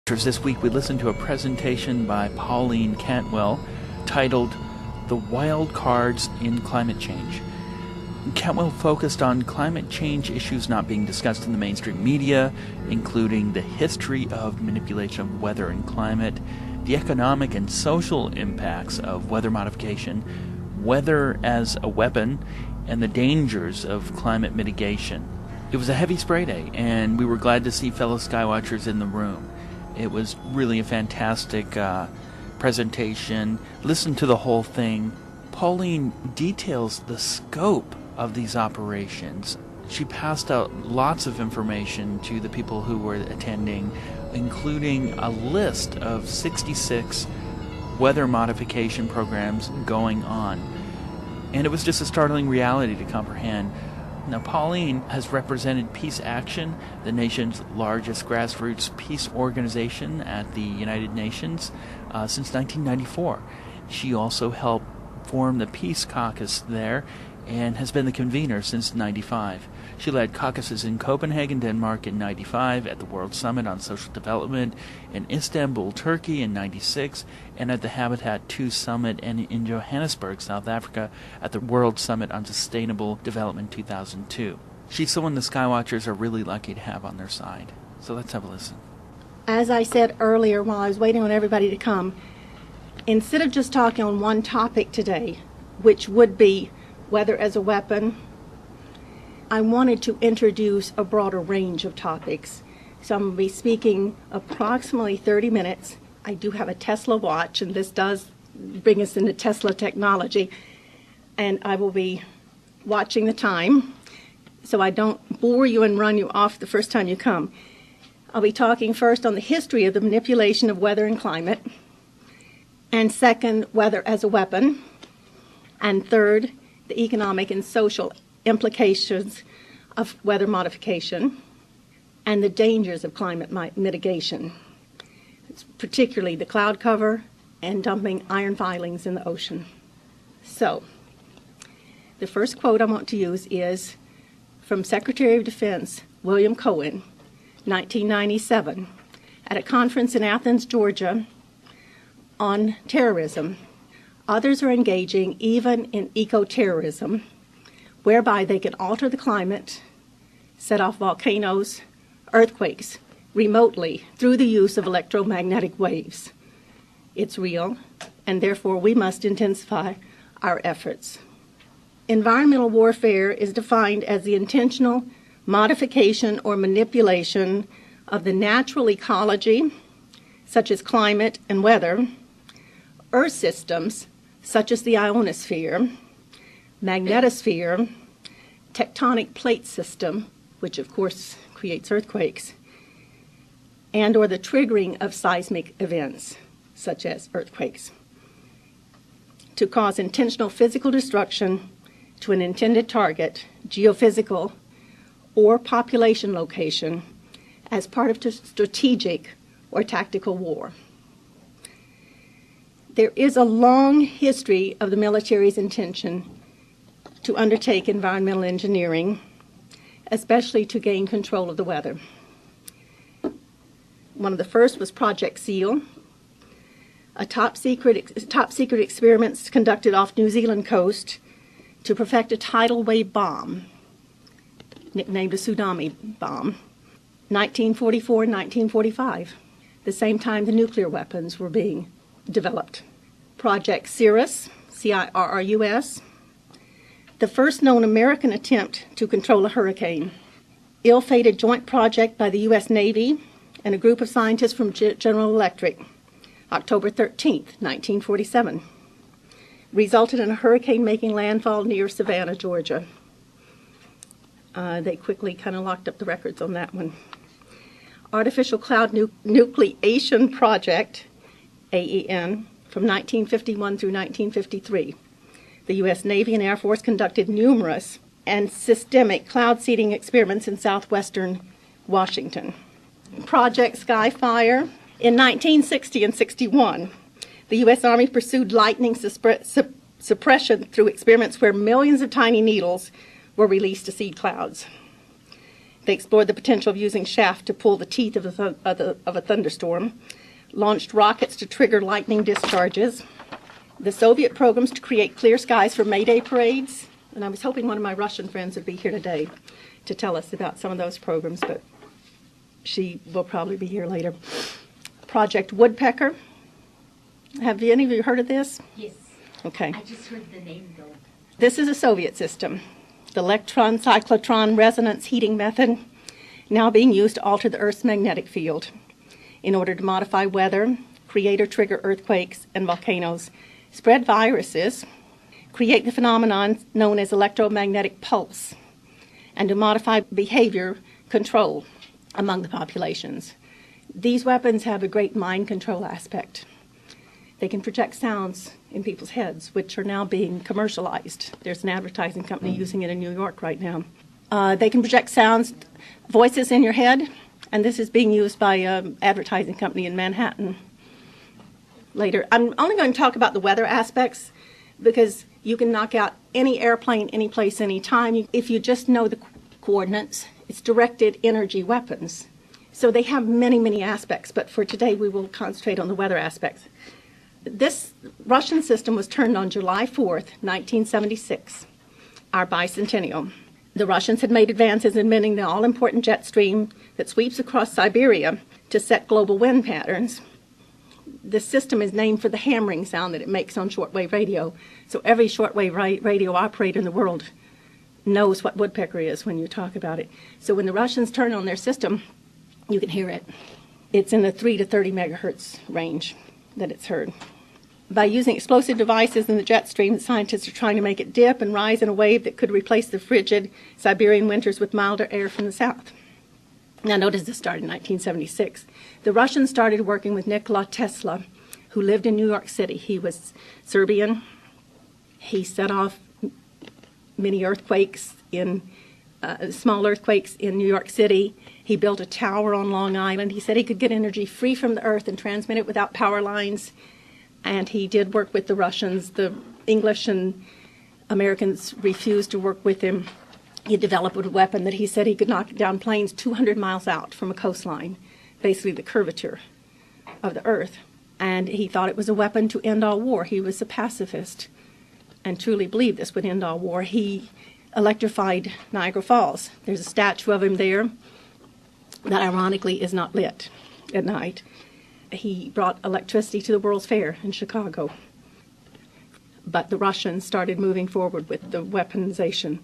This week we listened to a presentation by Pauline Cantwell titled The Wild Cards in Climate Change. Cantwell focused on climate change issues not being discussed in the mainstream media, including the history of manipulation of weather and climate, the economic and social impacts of weather modification, weather as a weapon, and the dangers of climate mitigation. It was a heavy spray day, and we were glad to see fellow Skywatchers in the room. It was really a fantastic presentation. Listen to the whole thing. Pauline details the scope of these operations. She passed out lots of information to the people who were attending, including a list of 66 weather modification programs going on. And it was just a startling reality to comprehend. Now, Pauline has represented Peace Action, the nation's largest grassroots peace organization at the United Nations, since 1994. She also helped form the Peace Caucus there and has been the convener since 95. She led caucuses in Copenhagen, Denmark in 95, at the World Summit on Social Development in Istanbul, Turkey in 96, and at the Habitat 2 Summit and in Johannesburg, South Africa at the World Summit on Sustainable Development 2002. She's someone the Skywatchers are really lucky to have on their side. So let's have a listen. As I said earlier while I was waiting on everybody to come, instead of just talking on one topic today, which would be weather as a weapon, I wanted to introduce a broader range of topics. So I'm going to be speaking approximately 30 minutes. I do have a Tesla watch, and this does bring us into Tesla technology. And I will be watching the time so I don't bore you and run you off the first time you come. I'll be talking first on the history of the manipulation of weather and climate, and second, weather as a weapon, and third, the economic and social implications of weather modification and the dangers of climate mitigation, particularly the cloud cover and dumping iron filings in the ocean. So, the first quote I want to use is from Secretary of Defense William Cohen, 1997, at a conference in Athens, Georgia, on terrorism. Others are engaging even in eco-terrorism, whereby they can alter the climate, set off volcanoes, earthquakes, remotely through the use of electromagnetic waves. It's real, and therefore we must intensify our efforts. Environmental warfare is defined as the intentional modification or manipulation of the natural ecology, such as climate and weather, earth systems, such as the ionosphere, magnetosphere, tectonic plate system, which of course creates earthquakes, and or the triggering of seismic events, such as earthquakes, to cause intentional physical destruction to an intended target, geophysical, or population location as part of strategic or tactical war. There is a long history of the military's intention to undertake environmental engineering, especially to gain control of the weather. One of the first was Project SEAL, a top secret experiments conducted off New Zealand coast to perfect a tidal wave bomb, nicknamed a tsunami bomb, 1944 and 1945, the same time the nuclear weapons were being developed. Project Cirrus, C-I-R-R-U-S, the first known American attempt to control a hurricane. Ill-fated joint project by the U.S. Navy and a group of scientists from General Electric, October 13, 1947, resulted in a hurricane making landfall near Savannah, Georgia. They quickly kind of locked up the records on that one. Artificial Cloud Nucleation Project, AEN, from 1951 through 1953. The U.S. Navy and Air Force conducted numerous and systemic cloud seeding experiments in southwestern Washington. Project Skyfire. In 1960 and 61, the U.S. Army pursued lightning suppression through experiments where millions of tiny needles were released to seed clouds. They explored the potential of using chaff to pull the teeth of a thunderstorm, launched rockets to trigger lightning discharges, the Soviet programs to create clear skies for May Day parades, and I was hoping one of my Russian friends would be here today to tell us about some of those programs, but she will probably be here later. Project Woodpecker. Have any of you heard of this? Yes. Okay. I just heard the name though. This is a Soviet system. The electron cyclotron resonance heating method now being used to alter the Earth's magnetic field in order to modify weather, create or trigger earthquakes and volcanoes, spread viruses, create the phenomenon known as electromagnetic pulse, and to modify behavior control among the populations. These weapons have a great mind control aspect. They can project sounds in people's heads, which are now being commercialized. There's an advertising company using it in New York right now. They can project sounds, voices in your head, and this is being used by an advertising company in Manhattan. Later, I'm only going to talk about the weather aspects because you can knock out any airplane, any place, any time. If you just know the coordinates, it's directed energy weapons. So they have many, many aspects, but for today we will concentrate on the weather aspects. This Russian system was turned on July 4th, 1976, our bicentennial. The Russians had made advances in inventing the all-important jet stream that sweeps across Siberia to set global wind patterns. This system is named for the hammering sound that it makes on shortwave radio. So every shortwave radio operator in the world knows what woodpecker is when you talk about it. So when the Russians turn on their system, you can hear it. It's in the 3 to 30 megahertz range that it's heard. By using explosive devices in the jet stream, the scientists are trying to make it dip and rise in a wave that could replace the frigid Siberian winters with milder air from the south. Now notice this started in 1976. The Russians started working with Nikola Tesla, who lived in New York City. He was Serbian. He set off many earthquakes small earthquakes in New York City. He built a tower on Long Island. He said he could get energy free from the earth and transmit it without power lines. And he did work with the Russians. The English and Americans refused to work with him. He developed a weapon that he said he could knock down planes 200 miles out from a coastline, basically the curvature of the earth. And he thought it was a weapon to end all war. He was a pacifist and truly believed this would end all war. He electrified Niagara Falls. There's a statue of him there that ironically is not lit at night. He brought electricity to the World's Fair in Chicago. But the Russians started moving forward with the weaponization.